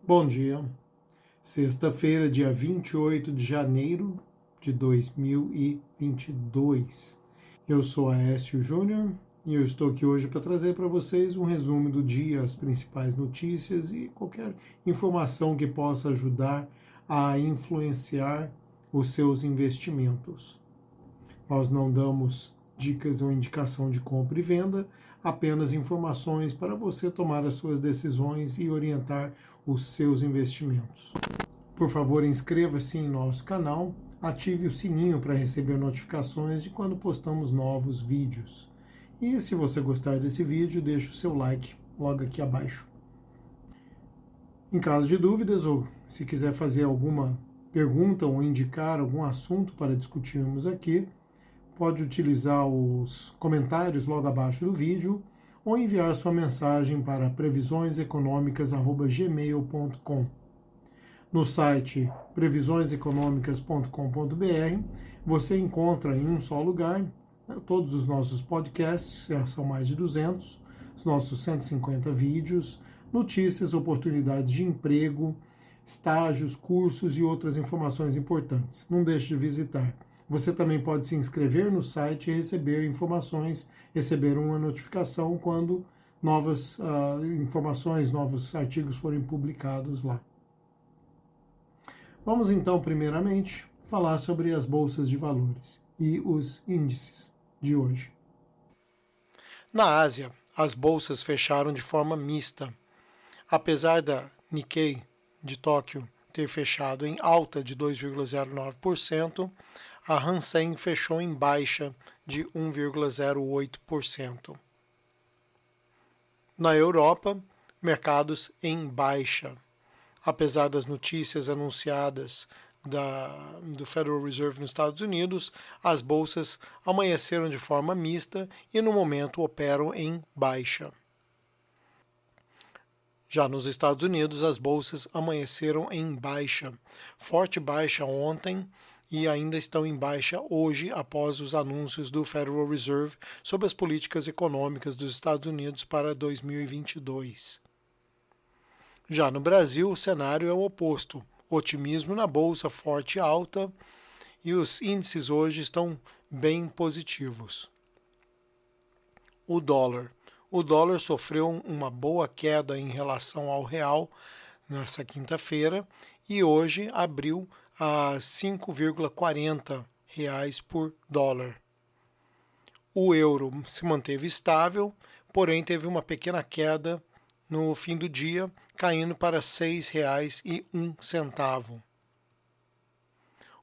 Bom dia, sexta-feira, dia 28 de janeiro de 2022. Eu sou Aécio Júnior e eu estou aqui hoje para trazer para vocês um resumo do dia, as principais notícias e qualquer informação que possa ajudar a influenciar os seus investimentos. Nós não damos dicas ou indicação de compra e venda, apenas informações para você tomar as suas decisões e orientar os seus investimentos. Por favor, inscreva-se em nosso canal, ative o sininho para receber notificações de quando postamos novos vídeos. E se você gostar desse vídeo, deixe o seu like logo aqui abaixo. Em caso de dúvidas ou se quiser fazer alguma pergunta ou indicar algum assunto para discutirmos aqui, pode utilizar os comentários logo abaixo do vídeo ou enviar sua mensagem para previsioneseconomicas@gmail.com. No site previsioneseconomicas.com.br você encontra em um só lugar todos os nossos podcasts, são mais de 200, os nossos 150 vídeos, notícias, oportunidades de emprego, estágios, cursos e outras informações importantes. Não deixe de visitar. Você também pode se inscrever no site e receber informações, receber uma notificação quando novas informações, novos artigos forem publicados lá. Vamos então, primeiramente, falar sobre as bolsas de valores e os índices de hoje. Na Ásia, as bolsas fecharam de forma mista. Apesar da Nikkei de Tóquio ter fechado em alta de 2,09%, a Hang Seng fechou em baixa de 1,08%. Na Europa, mercados em baixa. Apesar das notícias anunciadas do Federal Reserve nos Estados Unidos, as bolsas amanheceram de forma mista e no momento operam em baixa. Já nos Estados Unidos, as bolsas amanheceram em baixa, forte baixa ontem e ainda estão em baixa hoje após os anúncios do Federal Reserve sobre as políticas econômicas dos Estados Unidos para 2022. Já no Brasil, o cenário é o oposto. Otimismo na bolsa, forte e alta, e os índices hoje estão bem positivos. O dólar sofreu uma boa queda em relação ao real nessa quinta-feira e hoje abriu a R$ 5,40 por dólar. O euro se manteve estável, porém teve uma pequena queda no fim do dia, caindo para R$ 6,01.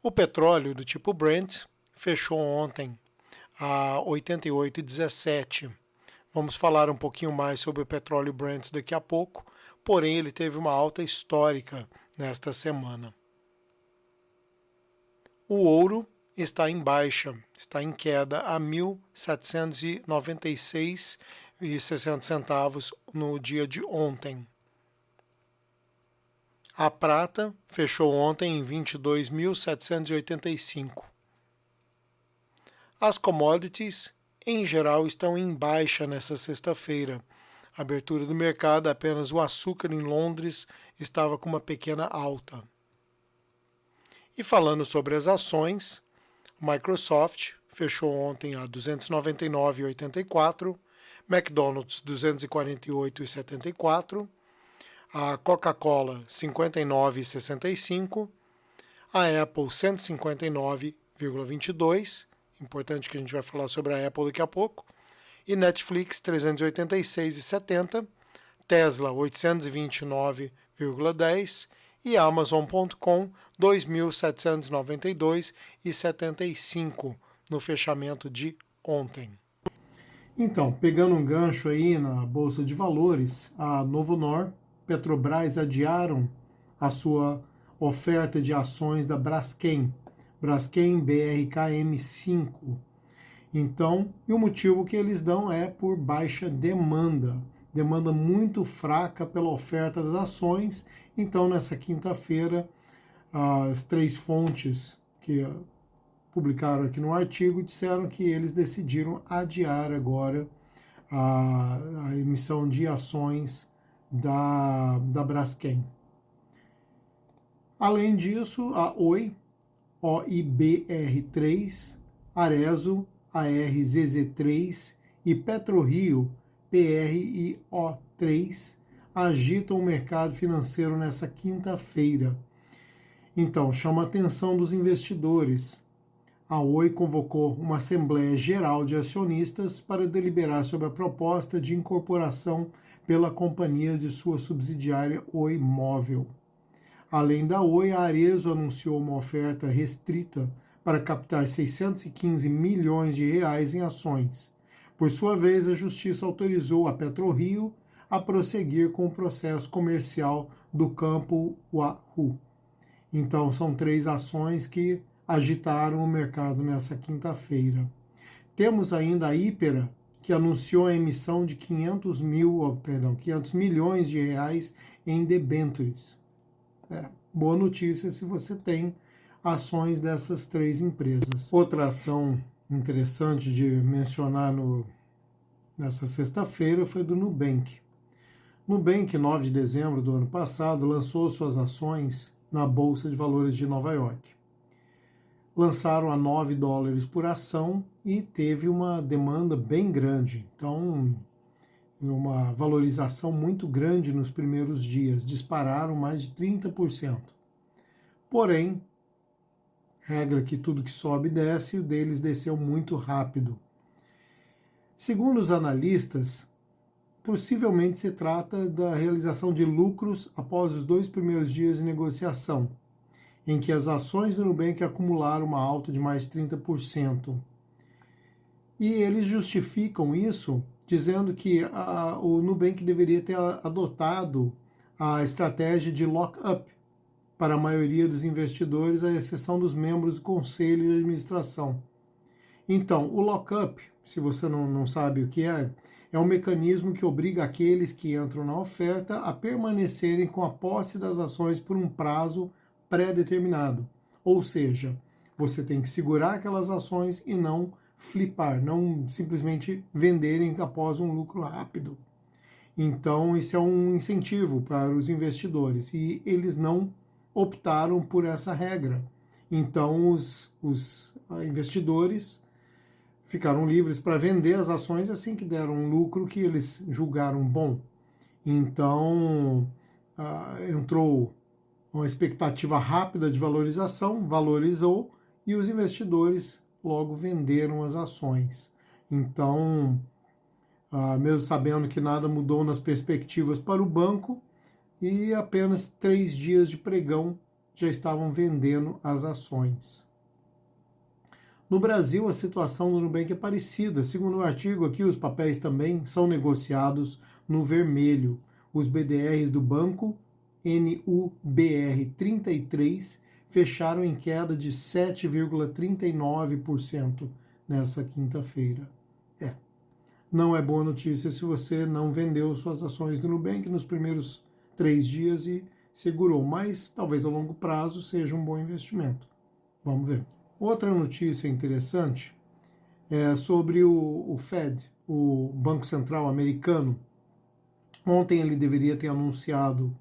O petróleo do tipo Brent fechou ontem a 88,17. Vamos falar um pouquinho mais sobre o petróleo Brent daqui a pouco, porém ele teve uma alta histórica nesta semana. O ouro está em baixa, está em queda a 1.796,60 no dia de ontem. A prata fechou ontem em 22.785. As commodities, em geral, estão em baixa nesta sexta-feira. A abertura do mercado, apenas o açúcar em Londres estava com uma pequena alta. E falando sobre as ações, Microsoft fechou ontem a 299,84, McDonald's 248,74, a Coca-Cola 59,65, a Apple 159,22, importante que a gente vai falar sobre a Apple daqui a pouco, e Netflix 386,70, Tesla 829,10 e Amazon.com 2.792,75 no fechamento de ontem. Então, pegando um gancho aí na Bolsa de Valores, a Novonor, Petrobras adiaram a sua oferta de ações da Braskem BRKM5. Então, e o motivo que eles dão é por baixa demanda muito fraca pela oferta das ações. Então, nessa quinta-feira, as três fontes que publicaram aqui no artigo disseram que eles decidiram adiar agora a emissão de ações da Braskem. Além disso, a Oi, OIBR3, Arezzo, ARZZ3 e PetroRio, PRIO3, agitam o mercado financeiro nessa quinta-feira. Então, chama a atenção dos investidores. A Oi convocou uma Assembleia Geral de Acionistas para deliberar sobre a proposta de incorporação pela companhia de sua subsidiária Oi Móvel. Além da Oi, a Arezzo anunciou uma oferta restrita para captar 615 milhões de reais em ações. Por sua vez, a Justiça autorizou a PetroRio a prosseguir com o processo comercial do campo Wahoo. Então, são 3 ações que agitaram o mercado nessa quinta-feira. Temos ainda a Hypera, que anunciou a emissão de 500 milhões de reais em debêntures. Boa notícia se você tem ações dessas 3 empresas. Outra ação interessante de mencionar nessa sexta-feira foi do Nubank. Nubank, 9 de dezembro do ano passado, lançou suas ações na Bolsa de Valores de Nova York. Lançaram a $9 por ação e teve uma demanda bem grande. Então, uma valorização muito grande nos primeiros dias, dispararam mais de 30%. Porém, regra que tudo que sobe desce, o deles desceu muito rápido. Segundo os analistas, possivelmente se trata da realização de lucros após os 2 primeiros dias de negociação, em que as ações do Nubank acumularam uma alta de mais de 30%. E eles justificam isso dizendo que o Nubank deveria ter adotado a estratégia de lock-up para a maioria dos investidores, à exceção dos membros do conselho de administração. Então, o lock-up, se você não sabe o que é um mecanismo que obriga aqueles que entram na oferta a permanecerem com a posse das ações por um prazo pré-determinado. Ou seja, você tem que segurar aquelas ações e não flipar, não simplesmente venderem após um lucro rápido. Então, isso é um incentivo para os investidores e eles não optaram por essa regra. Então, os investidores ficaram livres para vender as ações assim que deram um lucro que eles julgaram bom. Então, entrou uma expectativa rápida de valorização, valorizou e os investidores logo venderam as ações. Então, mesmo sabendo que nada mudou nas perspectivas para o banco, e apenas 3 dias de pregão já estavam vendendo as ações. No Brasil, a situação do Nubank é parecida. Segundo o artigo aqui, os papéis também são negociados no vermelho. Os BDRs do banco, NUBR33, fecharam em queda de 7,39% nessa quinta-feira. Não é boa notícia se você não vendeu suas ações do Nubank nos primeiros 3 dias e segurou, mas talvez a longo prazo seja um bom investimento. Vamos ver. Outra notícia interessante é sobre o Fed, o Banco Central americano. Ontem ele deveria ter anunciado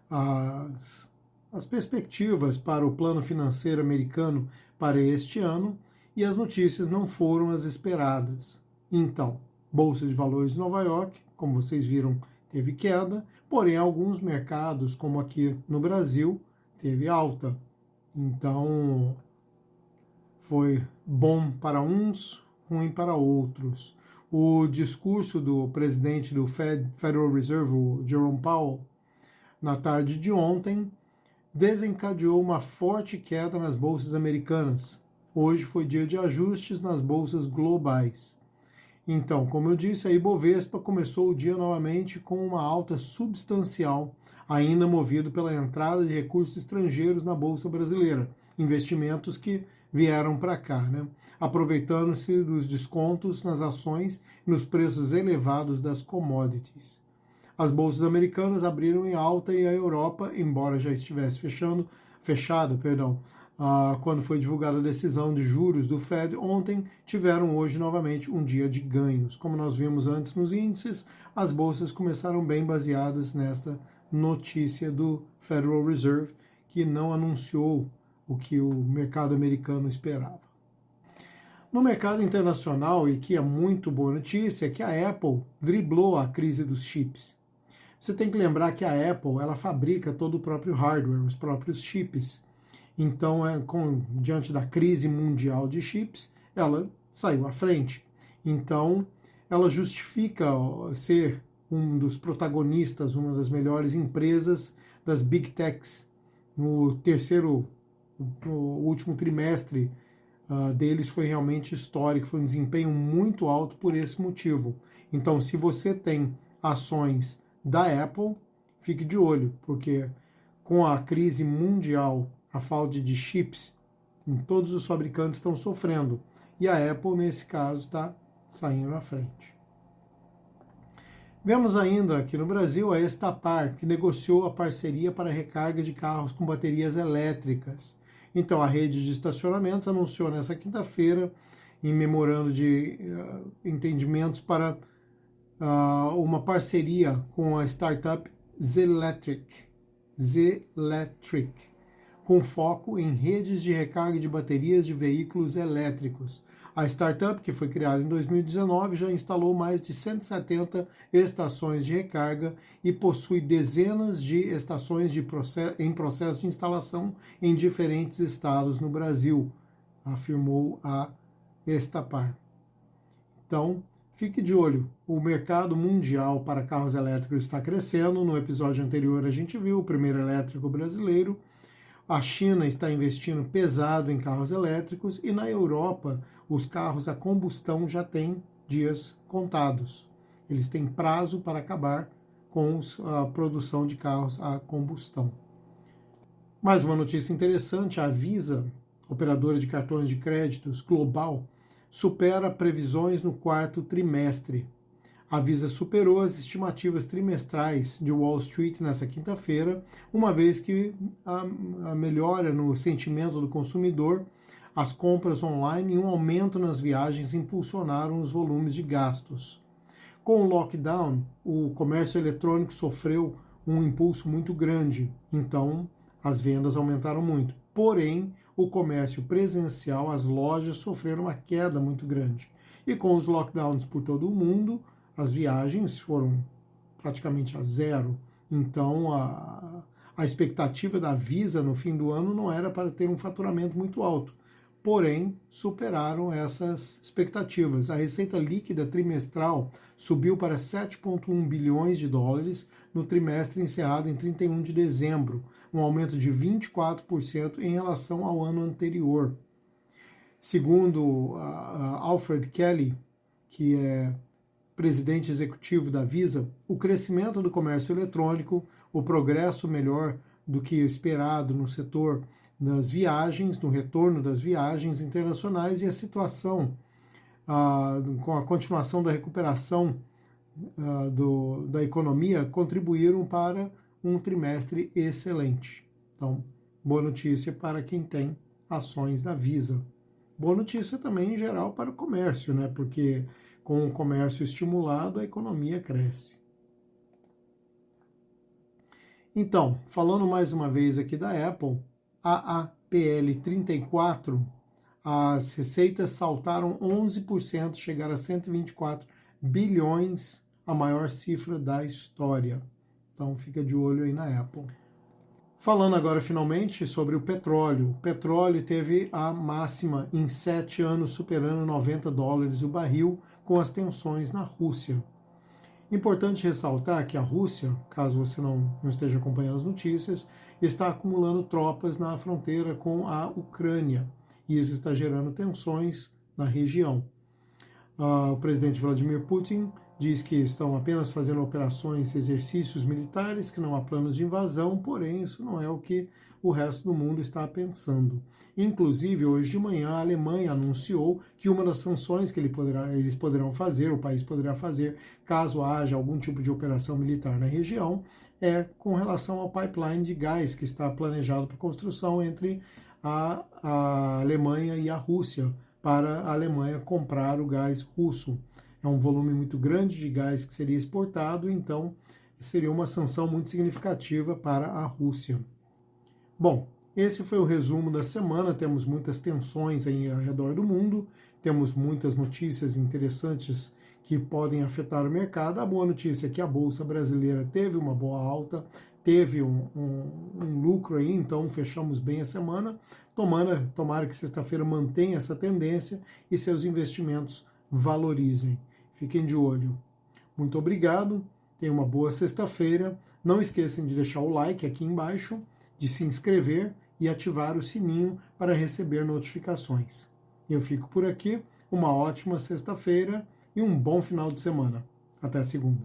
as perspectivas para o plano financeiro americano para este ano e as notícias não foram as esperadas. Então, Bolsa de Valores de Nova York, como vocês viram, teve queda, porém alguns mercados, como aqui no Brasil, teve alta. Então, foi bom para uns, ruim para outros. O discurso do presidente do Federal Reserve, o Jerome Powell, na tarde de ontem, desencadeou uma forte queda nas bolsas americanas. Hoje foi dia de ajustes nas bolsas globais. Então, como eu disse, a Ibovespa começou o dia novamente com uma alta substancial, ainda movido pela entrada de recursos estrangeiros na Bolsa Brasileira, investimentos que vieram para cá, né? Aproveitando-se dos descontos nas ações e nos preços elevados das commodities. As bolsas americanas abriram em alta e a Europa, embora já estivesse fechada, quando foi divulgada a decisão de juros do Fed ontem, tiveram hoje novamente um dia de ganhos. Como nós vimos antes nos índices, as bolsas começaram bem baseadas nesta notícia do Federal Reserve, que não anunciou o que o mercado americano esperava. No mercado internacional, e que é muito boa notícia, é que a Apple driblou a crise dos chips. Você tem que lembrar que a Apple ela fabrica todo o próprio hardware, os próprios chips. Então, diante da crise mundial de chips, ela saiu à frente. Então, ela justifica ser um dos protagonistas, uma das melhores empresas das Big Techs no último trimestre deles foi realmente histórico, foi um desempenho muito alto por esse motivo. Então, se você tem ações da Apple, fique de olho, porque com a crise mundial, a falta de chips, todos os fabricantes estão sofrendo. E a Apple, nesse caso, está saindo na frente. Vemos ainda aqui no Brasil a Estapar, que negociou a parceria para recarga de carros com baterias elétricas. Então, a rede de estacionamentos anunciou nessa quinta-feira, em memorando de entendimentos para uma parceria com a startup Zelectric, com foco em redes de recarga de baterias de veículos elétricos. A startup, que foi criada em 2019, já instalou mais de 170 estações de recarga e possui dezenas de estações em processo de instalação em diferentes estados no Brasil, afirmou a Estapar. Então, fique de olho. O mercado mundial para carros elétricos está crescendo. No episódio anterior a gente viu o primeiro elétrico brasileiro. A China está investindo pesado em carros elétricos e na Europa os carros a combustão já têm dias contados. Eles têm prazo para acabar com a produção de carros a combustão. Mais uma notícia interessante, a Visa, operadora de cartões de créditos global, supera previsões no quarto trimestre. A Visa superou as estimativas trimestrais de Wall Street nessa quinta-feira, uma vez que a melhora no sentimento do consumidor, as compras online e um aumento nas viagens impulsionaram os volumes de gastos. Com o lockdown, o comércio eletrônico sofreu um impulso muito grande, então as vendas aumentaram muito. Porém, o comércio presencial, as lojas sofreram uma queda muito grande. E com os lockdowns por todo o mundo, as viagens foram praticamente a zero. Então, a expectativa da Visa no fim do ano não era para ter um faturamento muito alto. Porém, superaram essas expectativas. A receita líquida trimestral subiu para 7,1 bilhões de dólares no trimestre encerrado em 31 de dezembro, um aumento de 24% em relação ao ano anterior. Segundo Alfred Kelly, que é presidente executivo da Visa, o crescimento do comércio eletrônico, o progresso melhor do que esperado no setor das viagens, no retorno das viagens internacionais e a situação com a continuação da recuperação da economia contribuíram para um trimestre excelente. Então, boa notícia para quem tem ações da Visa. Boa notícia também em geral para o comércio, né? Porque com o comércio estimulado, a economia cresce. Então, falando mais uma vez aqui da Apple, a APL 34, as receitas saltaram 11%, chegaram a 124 bilhões, a maior cifra da história. Então, fica de olho aí na Apple. Falando agora finalmente sobre o petróleo. O petróleo teve a máxima em 7 anos, superando 90 dólares o barril, com as tensões na Rússia. Importante ressaltar que a Rússia, caso você não esteja acompanhando as notícias, está acumulando tropas na fronteira com a Ucrânia, e isso está gerando tensões na região. O presidente Vladimir Putin diz que estão apenas fazendo operações, exercícios militares, que não há planos de invasão, porém isso não é o que o resto do mundo está pensando. Inclusive, hoje de manhã, a Alemanha anunciou que uma das sanções que eles poderão fazer, o país poderá fazer, caso haja algum tipo de operação militar na região, é com relação ao pipeline de gás que está planejado para construção entre a Alemanha e a Rússia, para a Alemanha comprar o gás russo. É um volume muito grande de gás que seria exportado, então seria uma sanção muito significativa para a Rússia. Bom, esse foi o resumo da semana. Temos muitas tensões aí ao redor do mundo, temos muitas notícias interessantes que podem afetar o mercado. A boa notícia é que a Bolsa Brasileira teve uma boa alta, teve um lucro aí, então fechamos bem a semana. Tomara que sexta-feira mantenha essa tendência e seus investimentos valorizem. Fiquem de olho. Muito obrigado, tenham uma boa sexta-feira. Não esqueçam de deixar o like aqui embaixo, de se inscrever e ativar o sininho para receber notificações. Eu fico por aqui, uma ótima sexta-feira e um bom final de semana. Até segunda.